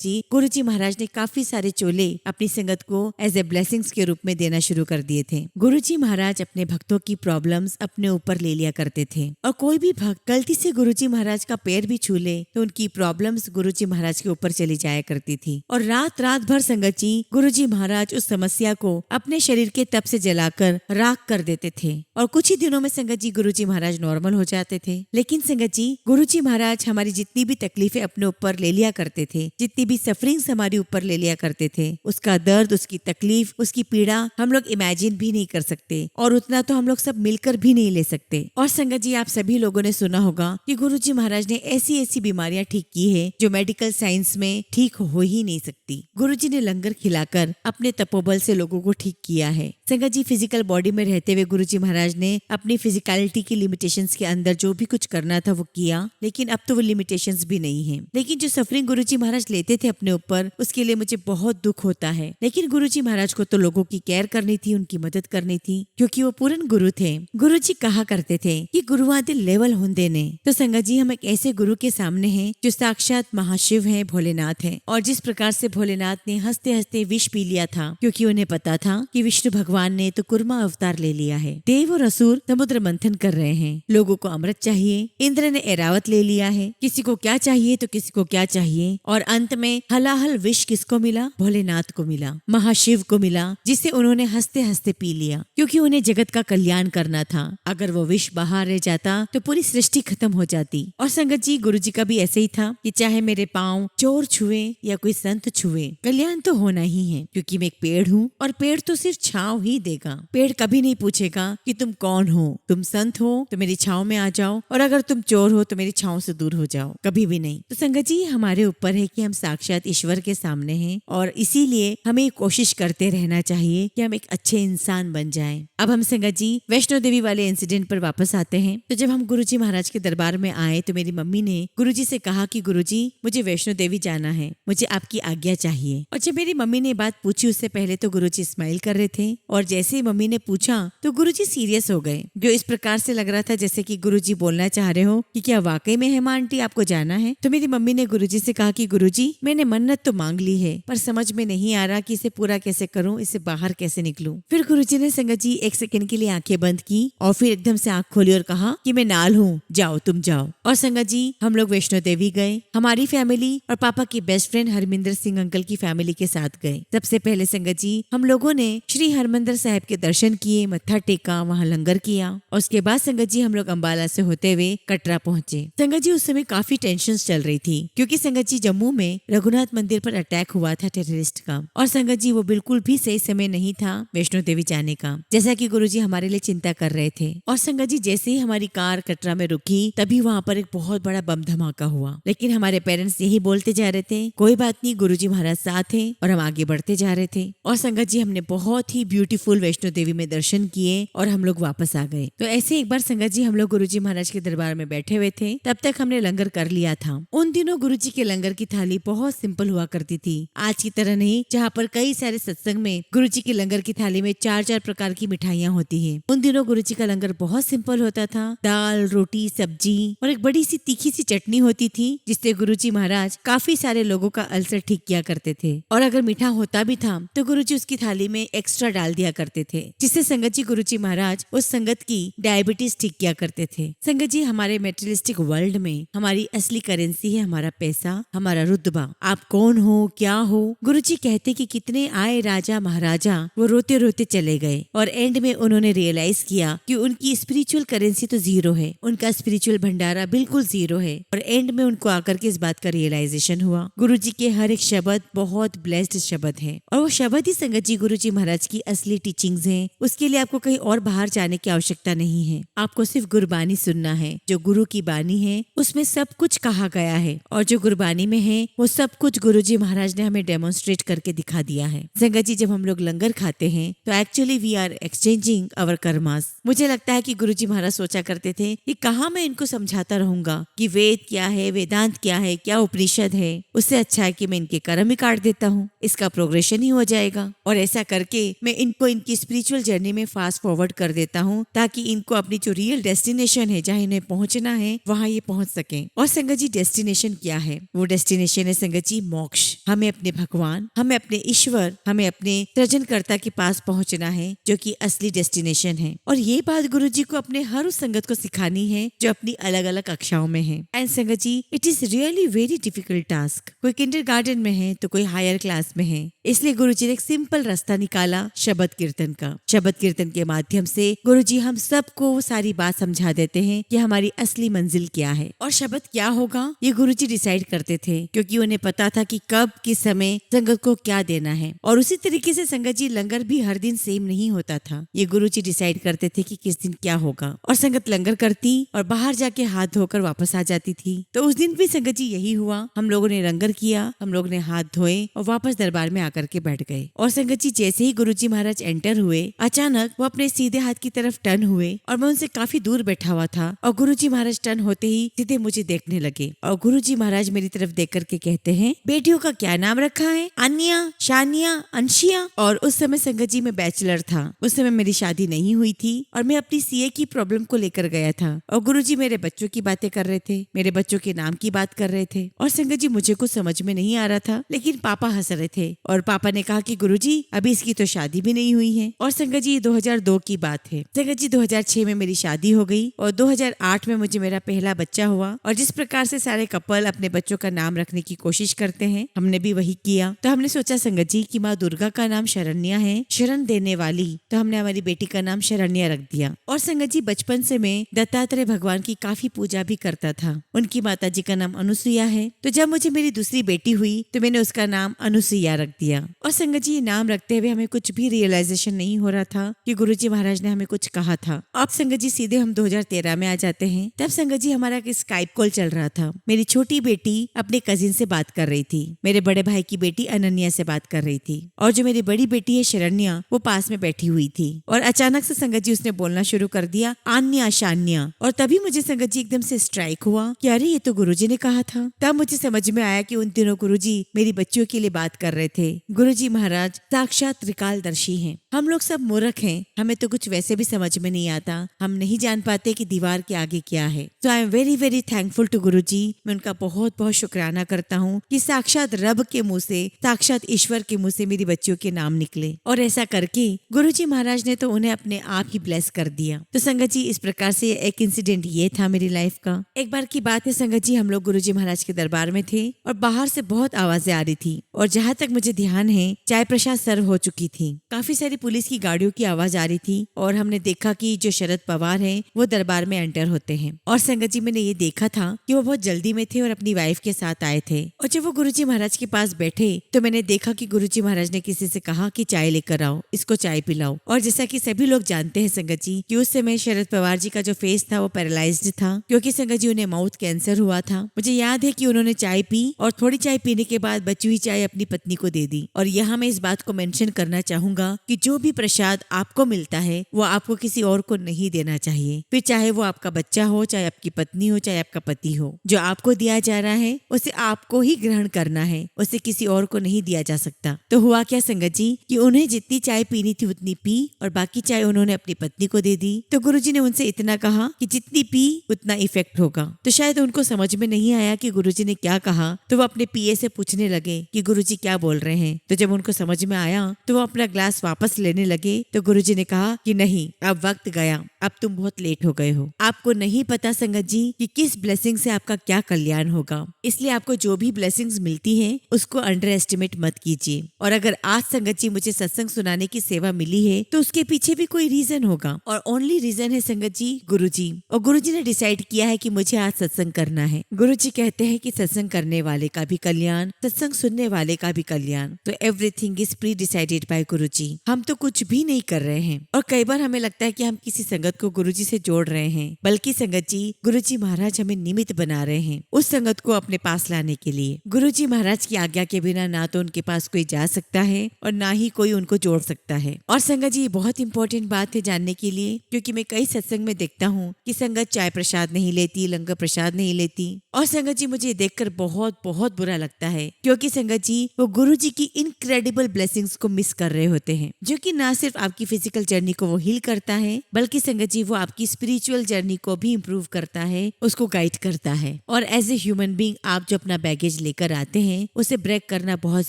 जी गुरुजी महाराज ने काफी सारे चोले अपनी संगत को एज ए ब्लेसिंग्स के रूप में देना शुरू कर दिए थे। गुरुजी महाराज अपने भक्तों की प्रॉब्लम्स अपने ऊपर ले लिया करते थे, और कोई भी भक्त गलती से गुरुजी महाराज का पैर भी छू ले तो उनकी प्रॉब्लम्स गुरुजी महाराज के ऊपर चली जाया करती थी। और रात रात भर संगत जी गुरुजी महाराज उस समस्या को अपने शरीर के तप से जलाकर राख कर देते थे, और कुछ ही दिनों में संगत जी गुरुजी महाराज नॉर्मल हो जाते थे। लेकिन संगत जी गुरुजी महाराज हमारी जितनी भी तकलीफें अपने ऊपर ले लिया करते थे, जितनी भी सफरिंग्स हमारे ऊपर ले लिया करते थे, उसका दर्द, उसकी तकलीफ, उसकी पीड़ा हम लोग इमेजिन भी नहीं कर सकते, और उतना तो हम लोग सब मिलकर भी नहीं ले सकते। और संगत जी आप सभी लोगों ने सुना होगा कि गुरुजी महाराज ने ऐसी ऐसी बीमारियां ठीक की है जो मेडिकल साइंस में ठीक हो ही नहीं सकती। गुरुजी ने लंगर खिलाकर अपने तपोबल से लोगों को ठीक किया है। संगत जी फिजिकल बॉडी में रहते हुए गुरुजी महाराज ने अपनी फिजिकलिटी की लिमिटेशंस के अंदर जो भी कुछ करना था वो किया, लेकिन अब तो वो लिमिटेशंस भी नहीं है। लेकिन जो सफरिंग गुरुजी महाराज लेते थे अपने ऊपर, उसके लिए मुझे बहुत दुख होता है। लेकिन गुरुजी महाराज को तो लोगों की केयर करनी थी, उनकी मदद करनी थी, क्योंकि वो पूर्ण गुरु थे। गुरुजी कहा करते थे कि गुरुआदि लेवल होंदे ने। तो संगत जी हम एक ऐसे गुरु के सामने हैं जो साक्षात महाशिव हैं, भोलेनाथ हैं। और जिस प्रकार से भोलेनाथ ने हंसते हंसते विष पी लिया था, क्योंकि उन्हें पता था कि विष्णु भगवान ने तो कुर्मा अवतार ले लिया है। देव और असुर समुद्र मंथन कर रहे हैं, लोगों को अमृत चाहिए, इंद्र ने ऐरावत ले लिया है, किसी को क्या चाहिए तो किसी को क्या चाहिए, और अंत में हलाहल विष किसको मिला? भोलेनाथ को मिला, महाशिव को मिला, जिसे उन्होंने हंसते हंसते पी लिया, क्योंकि उन्हें जगत का कल्याण करना था। अगर वो विष बाहर रह जाता तो पूरी सृष्टि खत्म हो जाती। और संगत जी गुरुजी का भी ऐसे ही था कि चाहे मेरे पाँव चोर छुए या कोई संत छुए, कल्याण तो होना ही है, क्योंकि मैं एक पेड़ हूँ, और पेड़ तो सिर्फ छांव ही देगा। पेड़ कभी नहीं पूछेगा कि तुम कौन हो, तुम संत हो तो मेरी छांव में आ जाओ, और अगर तुम चोर हो तो मेरी छांव से दूर हो जाओ, कभी भी नहीं। तो संगत जी हमारे ऊपर है कि हम साक्षात ईश्वर के सामने हैं, और इसीलिए हमें कोशिश करते रहना चाहिए कि हम एक अच्छे इंसान बन जाएं। अब हम संगत जी वैष्णो देवी वाले इंसिडेंट पर वापस आते हैं। तो जब हम गुरुजी महाराज के दरबार में आए तो मेरी मम्मी ने गुरुजी से कहा कि गुरुजी मुझे वैष्णो देवी जाना है, मुझे आपकी आज्ञा चाहिए। और जब मेरी मम्मी ने बात पूछी उससे पहले तो गुरुजी स्माइल कर रहे थे, और जैसे ही मम्मी ने पूछा तो गुरुजी सीरियस हो गए, जो इस प्रकार से लग रहा था जैसे कि गुरुजी बोलना चाह रहे हो कि क्या वाकई में हेमा आंटी आपको जाना है। तो मेरी मम्मी ने गुरुजी से कहा कि गुरुजी मैंने मन्नत तो मांग ली है, पर समझ में नहीं आ रहा कि इसे पूरा कैसे करूं, इससे बाहर कैसे निकलूं। फिर गुरुजी ने संगत जी एक सेकंड के लिए आंखें बंद की और फिर एकदम से आंख खोली और कहा कि मैं नाल हूँ, जाओ तुम जाओ। और संगत जी हम लोग वैष्णो देवी गए, हमारी फैमिली और पापा की best friend Harminder Singh uncle की फैमिली के साथ गए। सबसे पहले संगत जी हम लोगों ने श्री हरमंदिर साहिब के दर्शन किए, मत्था टेका, वहाँ लंगर किया, और उसके बाद संगत जी हम लोग अम्बाला से होते हुए कटरा पहुँचे। संगत जी उस समय काफी टेंशन चल रही थी, क्योंकि संगत जी जम्मू में रघुनाथ मंदिर पर अटैक हुआ था टेररिस्ट का, और संगत जी वो बिल्कुल भी सही समय नहीं था वैष्णो देवी जाने का, जैसा कि गुरुजी हमारे लिए चिंता कर रहे थे। और संगत जी जैसे ही हमारी कार कटरा में रुकी तभी वहाँ पर एक बहुत बड़ा बम धमाका हुआ, लेकिन हमारे पेरेंट्स यही बोलते जा रहे थे कोई बात नहीं, गुरुजी महाराज साथ हैं, और हम आगे बढ़ते जा रहे थे। और संगत जी हमने बहुत ही ब्यूटीफुल वैष्णो देवी में दर्शन किए और हम लोग वापस आ गए। तो ऐसे एक बार संगत जी हम लोग गुरुजी महाराज के दरबार में बैठे हुए थे, तब तक हमने लंगर कर लिया था। उन दिनों गुरुजी के लंगर की थाली बहुत सिंपल हुआ करती थी, आज की तरह नहीं जहाँ पर कई सारे सत्संग में गुरुजी के लंगर की थाली में 4-4 प्रकार की मिठाइयाँ होती है। उन दिनों गुरुजी का लंगर बहुत सिंपल होता था, दाल, रोटी, सब्जी और एक बड़ी सी तीखी सी चटनी होती थी, जिससे गुरुजी महाराज काफी सारे लोगों का अल्सर ठीक किया करते थे। और अगर मीठा होता भी था तो गुरुजी उसकी थाली में एक्स्ट्रा डाल दिया करते थे, जिससे संगत जी गुरुजी महाराज उस संगत की डायबिटीज ठीक किया करते थे। संगत जी हमारे मेटेरियलिस्टिक वर्ल्ड में हमारी असली करेंसी है हमारा पैसा, हमारा रुतबा। आप कौन हो, क्या हो। गुरुजी कहते कि कितने आए राजा महाराजा, वो रोते रोते चले गए, और एंड में उन्होंने रियलाइज किया कि उनकी स्पिरिचुअल करेंसी तो जीरो है, उनका स्पिरिचुअल भंडारा बिल्कुल जीरो है। और एंड में उनको आकर के इस बात का रियलाइजेशन हुआ। गुरुजी के हर एक शब्द बहुत ब्लेस्ड शब्द है, और वो शब्द ही संगत जी गुरुजी महाराज की असली असली टीचिंग्स हैं, उसके लिए आपको कहीं और बाहर जाने की आवश्यकता नहीं है। आपको सिर्फ गुरबानी सुनना है। जो गुरु की बानी है उसमें सब कुछ कहा गया है, और जो गुरबानी में है वो सब कुछ गुरुजी महाराज ने हमें डेमोन्स्ट्रेट करके दिखा दिया है। संगत जी, जब हम लोग लंगर खाते हैं तो actually we are exchanging our karmas. मुझे लगता है कि गुरुजी महाराज सोचा करते थे कि कहाँ मैं इनको समझाता रहूंगा कि वेद क्या है, वेदांत क्या है, क्या उपनिषद है। उससे अच्छा है कि मैं इनके कर्म ही काट देता हूँ, इसका प्रोग्रेशन ही हो जाएगा। और ऐसा करके मैं इनको इनकी स्पिरिचुअल जर्नी में फास्ट फॉरवर्ड कर देता हूँ, ताकि इनको अपनी जो रियल डेस्टिनेशन है, जहाँ इन्हें पहुंचना है, वहाँ ये पहुंच सके। और संगत जी, डेस्टिनेशन क्या है? वो डेस्टिनेशन है संगत जी मोक्ष। हमें अपने भगवान, हमें अपने ईश्वर, हमें अपने सृजनकर्ता के पास पहुंचना है, जो कि असली डेस्टिनेशन है। और ये बात गुरुजी को अपने हर उस संगत को सिखानी है जो अपनी अलग अलग कक्षाओं में है। And sangat ji, it is really very difficult task. कोई किंडरगार्टन में है तो कोई हायर क्लास में है। इसलिए गुरुजी ने एक सिंपल रास्ता निकाला, शब्द कीर्तन का। शब्द कीर्तन के माध्यम से गुरुजी हम सबको वो सारी बात समझा देते हैं कि हमारी असली मंजिल क्या है और शब्द क्या होगा, ये गुरुजी डिसाइड करते थे, क्योंकि उन्हें पता था कि कब किस समय संगत को क्या देना है। और उसी तरीके से संगत जी, लंगर भी हर दिन सेम नहीं होता था। ये गुरुजी डिसाइड करते थे कि किस दिन क्या होगा। और संगत लंगर करती और बाहर जाके हाथ धोकर वापस आ जाती थी। तो उस दिन भी संगत जी यही हुआ। हम लोगों ने लंगर किया, हम लोग ने हाथ धोए और वापस दरबार में आकर के बैठ गए। और संगत जी, जैसे ही गुरुजी महाराज एंटर हुए, अचानक वो अपने सीधे हाथ की तरफ टर्न हुए और मैं उनसे काफी दूर बैठा हुआ था। और गुरुजी महाराज टर्न होते ही सीधे मुझे देखने लगे। और गुरुजी महाराज मेरी तरफ देख करके कहते हैं, बेटियों का क्या नाम रखा है? अन्या, शानिया, अंशिया। और उस समय संगत जी मैं बैचलर था। उस समय मेरी शादी नहीं हुई थी और मैं अपनी सीए की प्रॉब्लम को लेकर गया था। और गुरुजी मेरे बच्चों की बातें कर रहे थे, मेरे बच्चों के नाम की बात कर रहे थे। और संगत जी, मुझे कुछ समझ में नहीं आ रहा था, लेकिन पापा हंस रहे थे। और पापा ने कहा कि गुरुजी, अभी इसकी तो शादी भी नहीं हुई है। और संगत जी, 2002 की बात है। संगत जी, 2006 में मेरी शादी हो गई और 2008 में मुझे मेरा पहला बच्चा हुआ। और जिस प्रकार से सारे कपल अपने बच्चों का नाम रखने की कोशिश करते हैं, हमने भी वही किया। तो हमने सोचा संगत जी कि माँ दुर्गा का नाम शरण्या है, शरण देने वाली, तो हमने हमारी बेटी का नाम शरण्या रख दिया। और संगत जी, बचपन से मैं दत्तात्रेय भगवान की काफी पूजा भी करता था। उनकी माता जी का नाम अनुसुईया है। तो जब मुझे मेरी दूसरी बेटी हुई तो मैंने उसका नाम अनुसुईया रख दिया। और संगत जी, नाम रखते हुए हमें कुछ भी रियलाइजेशन नहीं हो रहा था कि गुरुजी महाराज ने हमें कुछ कहा था। अब संगत जी, सीधे हम 2013 में आ जाते हैं। तब संगत जी, हमारा एक स्काइप कॉल चल रहा था। मेरी छोटी बेटी अपने कजिन से बात कर रही थी, मेरे बड़े भाई की बेटी अनन्या से बात कर रही थी, और जो मेरी बड़ी बेटी है शरण्या, वो पास में बैठी हुई थी। और अचानक से संगत जी उसने बोलना शुरू कर दिया, आन्या, शान्या। और तभी मुझे संगत जी एकदम से स्ट्राइक हुआ कि अरे, ये तो गुरुजी ने कहा था। तब मुझे समझ में आया कि उन दिनों गुरुजी मेरी बच्चियों के लिए बात कर रहे थे। गुरुजी महाराज साक्षात त्रिकालदर्शी हैं। हम लोग सब मूर्ख हैं, हमें तो कुछ वैसे भी समझ में नहीं आता, हम नहीं जान पाते कि दीवार के आगे क्या है। तो I am very very thankful to Guruji. मैं उनका बहुत बहुत शुक्राना करता हूँ कि साक्षात रब के मुंह से, साक्षात ईश्वर के मुंह से मेरी बच्चियों के नाम निकले। और ऐसा करके गुरुजी महाराज ने तो उन्हें अपने आप ही ब्लेस कर दिया। तो संगत जी, इस प्रकार से एक इंसिडेंट ये था मेरी लाइफ का। एक बार की बात है संगत जी, हम लोग गुरुजी महाराज के दरबार में थे और बाहर से बहुत आवाजें आ रही थी। और जहाँ तक मुझे ध्यान है, चाय प्रसाद सर्व हो चुकी थी। काफी सारी पुलिस की गाड़ियों की आवाज आ रही थी और हमने देखा कि जो शरद पवार हैं वो दरबार में एंटर होते हैं। और संगत जी, मैंने ये देखा था कि वो बहुत जल्दी में थे और अपनी वाइफ के साथ आए थे। और जब वो गुरुजी महाराज के पास बैठे तो मैंने देखा कि गुरुजी महाराज ने किसी से कहा कि चाय लेकर आओ, इसको चाय पिलाओ। और जैसा कि सभी लोग जानते हैं संगत जी कि उस समय शरद पवार जी का जो फेस था वो पैरालाइज्ड था, क्योंकि संगत जी उन्हें माउथ कैंसर हुआ था। मुझे याद है कि उन्होंने चाय पी और थोड़ी चाय पीने के बाद बची हुई चाय अपनी पत्नी को दे दी। और यहाँ मैं इस बात को मेंशन करना चाहूंगा कि जो भी प्रसाद आपको मिलता है वो आपको किसी और को नहीं देना चाहिए, फिर चाहे वो आपका बच्चा हो, चाहे आपकी पत्नी हो, चाहे आपका पति हो। जो आपको दिया जा रहा है उसे आपको ही ग्रहण करना है, उसे किसी और को नहीं दिया जा सकता। तो हुआ क्या संगत जी कि उन्हें जितनी चाय पीनी थी उतनी पी और बाकी चाय उन्होंने अपनी पत्नी को दे दी। तो गुरुजी ने उनसे इतना कहा कि जितनी पी उतना इफेक्ट होगा। तो शायद उनको समझ में नहीं आया कि गुरुजी ने क्या कहा, तो वो अपने पीए से पूछने लगे कि गुरुजी क्या बोल रहे हैं। तो जब उनको समझ में आया तो वो अपना ग्लास वापस लेने लगे। तो गुरुजी ने कहा कि नहीं, अब वक्त गया, अब तुम बहुत लेट हो गए हो। आपको नहीं पता संगत जी कि किस ब्लेसिंग से आपका क्या कल्याण होगा, इसलिए आपको जो भी ब्लेसिंग्स मिलती हैं उसको अंडर एस्टिमेट मत कीजिए। और अगर आज संगत जी मुझे सत्संग सुनाने की सेवा मिली है तो उसके पीछे भी कोई रीजन होगा, और ओनली रीजन है संगत जी गुरुजी। और गुरुजी ने डिसाइड किया है कि मुझे आज सत्संग करना है। गुरुजी कहते हैं कि सत्संग करने वाले का भी कल्याण, सत्संग सुनने वाले का भी कल्याण। तो everything is pre decided by Guruji. हम तो कुछ भी नहीं कर रहे हैं। और कई बार हमें लगता है कि हम किसी संगत को गुरुजी से जोड़ रहे हैं, बल्कि संगत जी गुरुजी महाराज हमें निमित्त बना रहे हैं उस संगत को अपने पास लाने के लिए। गुरुजी महाराज की आज्ञा के बिना ना तो उनके पास कोई जा सकता है और ना ही कोई उनको जोड़ सकता है। और संगत जी बहुत इंपॉर्टेंट बात है जानने के लिए, क्योंकि मैं कई सत्संग में देखता हूँ कि संगत चाय प्रसाद नहीं लेती, लंगर प्रसाद नहीं लेती। और संगत जी मुझे देखकर बहुत बहुत बुरा लगता है, क्योंकि संगत जी वो गुरुजी की इनक्रेडिबल ब्लेसिंग्स को मिस कर रहे होते हैं, जो कि ना सिर्फ आपकी फिजिकल जर्नी को वो हील करता है, बल्कि संगत जी वो आपकी स्पिरिचुअल जर्नी को भी इम्प्रूव करता है, उसको गाइड करता है। और एज ए ह्यूमन बीइंग आप जो अपना बैगेज लेकर आते हैं उसे ब्रेक करना बहुत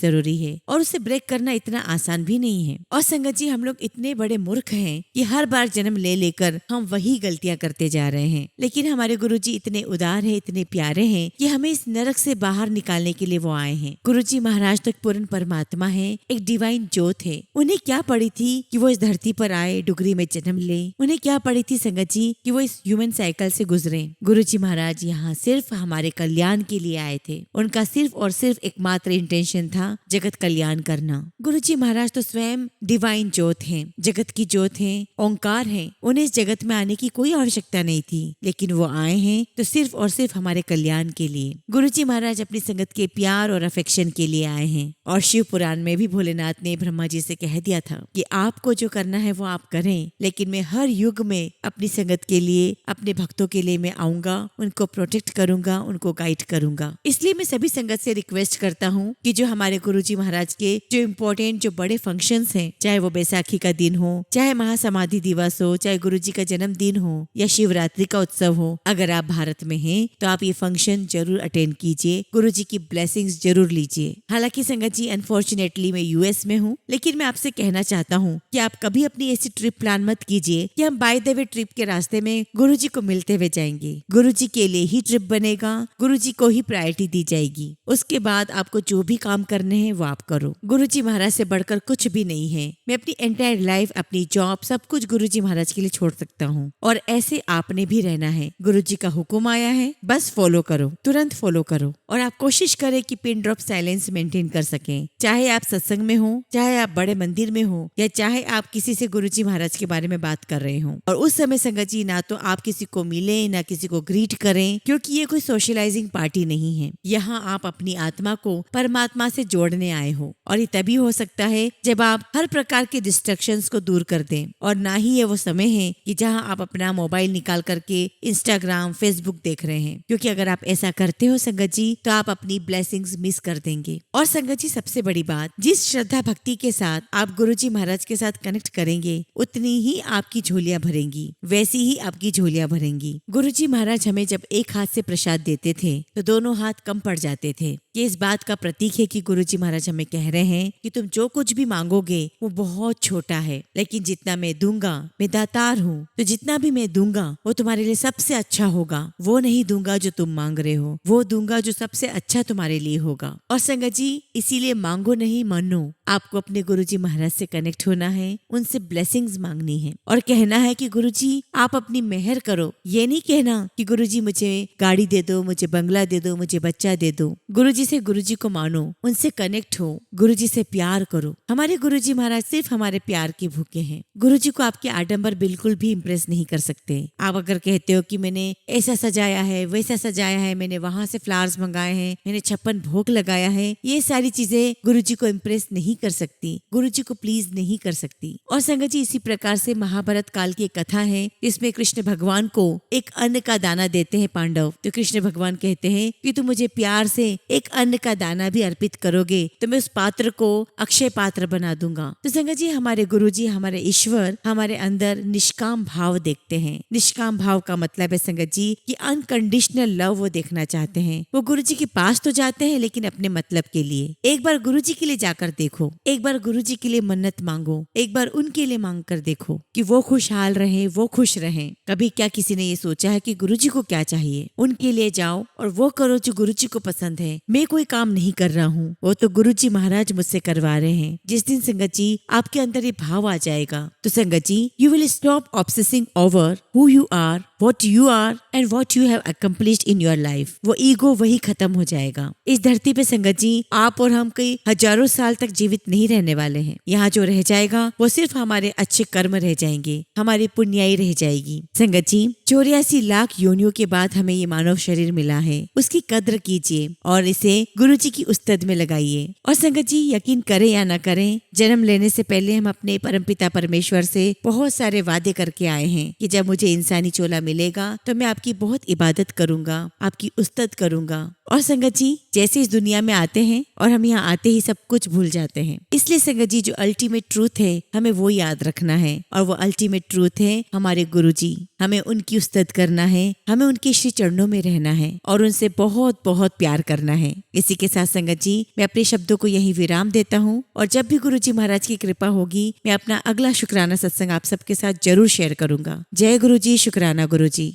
जरूरी है, और उसे ब्रेक करना इतना आसान भी नहीं है। और संगत जी हम लोग इतने बड़े मूर्ख हैं कि हर बार जन्म ले लेकर हम वही गलतियां करते जा रहे हैं। लेकिन हमारे गुरुजी इतने उदार है, इतने प्यारे हैं कि हमें इस नरक से बाहर निकालने के लिए वो आए हैं। गुरुजी महाराज तो पूर्ण परमात्मा है, एक डिवाइन ज्योत है। उन्हें क्या पड़ी थी कि वो इस धरती पर आए, डुगरी में जन्म ले? उन्हें क्या पड़ी थी संगत जी कि वो इस ह्यूमन साइकिल से गुजरे? गुरुजी महाराज यहाँ सिर्फ हमारे कल्याण के लिए आए थे। उनका सिर्फ और सिर्फ एकमात्र इंटेंशन था जगत कल्याण करना। गुरुजी महाराज तो स्वयं डिवाइन ज्योत हैं, जगत की ज्योत हैं, ओंकार हैं। उन्हें इस जगत में आने की कोई आवश्यकता नहीं थी, लेकिन वो आए हैं तो सिर्फ और सिर्फ हमारे कल्याण के लिए। गुरुजी महाराज अपनी संगत के प्यार और अफेक्शन के लिए आए हैं। और शिव पुराण में भी भोलेनाथ ने ब्रह्मा जी से कह दिया था कि आपको जो करना है वो आप करें, लेकिन मैं हर युग में अपनी संगत के लिए, अपने भक्तों के लिए मैं आऊंगा, उनको प्रोटेक्ट करूंगा, उनको गाइड करूंगा। इसलिए मैं सभी संगत से रिक्वेस्ट करता हूँ कि जो हमारे गुरुजी महाराज के जो इम्पोर्टेंट जो बड़े फंक्शंस हैं, चाहे वो बैसाखी का दिन हो, चाहे महासमाधि दिवस हो, चाहे गुरुजी का जन्मदिन हो या शिवरात्रि का उत्सव हो, अगर आप भारत में हैं तो आप ये फंक्शन जरूर अटेंड कीजिए, गुरुजी की ब्लेसिंग्स जरूर लीजिए। हालांकि संगत जी अनफॉर्चुनेटली मैं यूएस में हूँ, लेकिन मैं आपसे कहना चाहता हूँ कि आप कभी अपनी ऐसी ट्रिप प्लान मत कीजिए कि हम बाय द वे ट्रिप के रास्ते में गुरुजी को मिलते हुए जाएंगे। गुरुजी के लिए ही ट्रिप बनेगा, गुरुजी को ही प्रायोरिटी दी जाएगी। उसके बाद आपको जो भी काम करने हैं वो आप करो। गुरुजी महाराज से बढ़कर कुछ भी नहीं है। मैं अपनी एंटायर लाइफ, अपनी जॉब, सब कुछ गुरुजी महाराज के लिए छोड़ सकता हूँ, और ऐसे आपने भी रहना है। गुरुजी का हुक्म आया है, बस फॉलो करो, तुरंत फॉलो करो। और आप कोशिश करें कि पिन ड्रॉप साइलेंस मेंटेन कर सकें, चाहे आप सत्संग में हो, चाहे आप बड़े मंदिर में हो, या चाहे आप किसी से गुरुजी महाराज के बारे में बात कर रहे हो। और उस समय संगत जी ना तो आप किसी को मिले, ना किसी को ग्रीट करें, क्योंकि ये कोई सोशलाइजिंग पार्टी नहीं है। यहाँ आप अपनी आत्मा को परमात्मा से जोड़ने आए हो, और ये तभी हो सकता है जब आप हर प्रकार के डिस्ट्रैक्शंस को दूर कर दें। और ना ही ये वो समय है कि जहाँ आप अपना मोबाइल निकाल करके इंस्टाग्राम, फेसबुक देख रहे हैं, क्योंकि अगर आप ऐसा करते हो संगत जी तो आप अपनी ब्लेसिंग्स मिस कर देंगे। और संगत जी सबसे बड़ी बात, जिस श्रद्धा भक्ति के साथ आप गुरुजी महाराज के साथ कनेक्ट करेंगे, उतनी ही आपकी झोलियां भरेंगी, वैसी ही आपकी झोलियां भरेंगी। गुरुजी महाराज हमें जब एक हाथ से प्रसाद देते थे तो दोनों हाथ कम पड़ जाते थे। ये इस बात का प्रतीक है कि गुरुजी महाराज हमें कह रहे हैं कि तुम जो कुछ भी मांगोगे वो बहुत छोटा है, लेकिन जितना मैं दूंगा, मैं दातार हूँ, तो जितना भी मैं दूंगा वो तुम्हारे लिए सबसे अच्छा होगा। वो नहीं दूंगा जो तुम मांग रहे हो, वो दूंगा जो सबसे अच्छा तुम्हारे लिए होगा। और संगत जी इसीलिए मांगो नहीं, मानो। आपको अपने गुरुजी महाराज से कनेक्ट होना है, उनसे ब्लेसिंग्स मांगनी है और कहना है कि गुरुजी आप अपनी मेहर करो। ये नहीं कहना कि गुरुजी मुझे गाड़ी दे दो, मुझे बंगला दे दो, मुझे बच्चा दे दो। गुरुजी से गुरुजी को मानो, उनसे कनेक्ट हो, गुरुजी से प्यार करो। हमारे गुरुजी महाराज सिर्फ हमारे प्यार के भूखे हैं। गुरुजी को आपके आडंबर बिल्कुल भी इम्प्रेस नहीं कर सकते। आप अगर कहते हो कि मैंने ऐसा सजाया है, वैसा सजाया है, मैंने वहां से फ्लावर्स मंगाए हैं, मैंने 56 भोग लगाया है, ये सारी चीजें गुरुजी को इम्प्रेस नहीं कर सकती, गुरुजी को प्लीज नहीं कर सकती। और संगत जी इसी प्रकार से महाभारत काल की एक कथा है, इसमें कृष्ण भगवान को एक अन्न का दाना देते हैं पांडव। तो कृष्ण भगवान कहते हैं कि तुम मुझे प्यार से एक अन्न का दाना भी अर्पित करोगे तो मैं उस पात्र को अक्षय पात्र बना दूंगा। तो संगत जी हमारे गुरुजी, हमारे ईश्वर हमारे अंदर निष्काम भाव देखते हैं। निष्काम भाव का मतलब है संगत जी कि अनकंडीशनल लव वो देखना चाहते हैं। वो गुरुजी के पास तो जाते हैं लेकिन अपने मतलब के लिए। एक बार गुरुजी के लिए जाकर देखो, एक बार गुरुजी के लिए मन्नत मांगो, एक बार उनके लिए मांग कर देखो कि वो खुशहाल रहे, वो खुश रहे। कभी क्या किसी ने ये सोचा है कि गुरुजी को क्या चाहिए? उनके लिए जाओ और वो करो जो गुरुजी को पसंद है। मैं कोई काम नहीं कर रहा हूँ, वो तो गुरुजी महाराज मुझसे करवा रहे हैं। जिस दिन संगत जी आपके अंदर ये भाव आ जाएगा तो sangat ji you will stop obsessing over who you are, what you are and what you have accomplished in your life। वो ईगो वही खत्म हो जाएगा। इस धरती पे संगत जी आप और हम कई हजारों साल तक जीवित नहीं रहने वाले हैं। यहाँ जो रह जाएगा वो सिर्फ हमारे अच्छे कर्म रह जाएंगे, हमारी पुण्याई रह जाएगी। संगत जी 84 लाख योनियों के बाद हमें ये मानव शरीर मिला है, उसकी कद्र कीजिए और इसे गुरु जी की उस्तद में लगाइए। और संगत जी यकीन करें या न करें, जन्म लेने से पहले हम अपने परमपिता परमेश्वर से बहुत सारे वादे करके आए हैं कि जब मुझे इंसानी चोला मिलेगा तो मैं आपकी बहुत इबादत करूंगा, आपकी उस्तद करूंगा। और संगत जी जैसे इस दुनिया में आते हैं और हम यहाँ आते ही सब कुछ भूल जाते हैं। इसलिए संगत जी जो अल्टीमेट ट्रूथ है हमें वो याद रखना है, और वो अल्टीमेट ट्रूथ है हमारे गुरु जी। हमें उनकी उस्तद करना है, हमें उनके श्री चरणों में रहना है और उनसे बहुत बहुत प्यार करना है। इसी के साथ संगत जी मैं अपने शब्दों को यहीं विराम देता हूँ, और जब भी गुरु जी महाराज की कृपा होगी मैं अपना अगला शुक्राना सत्संग आप सबके साथ जरूर शेयर करूंगा। जय गुरु जी, शुक्राना गुरु जी।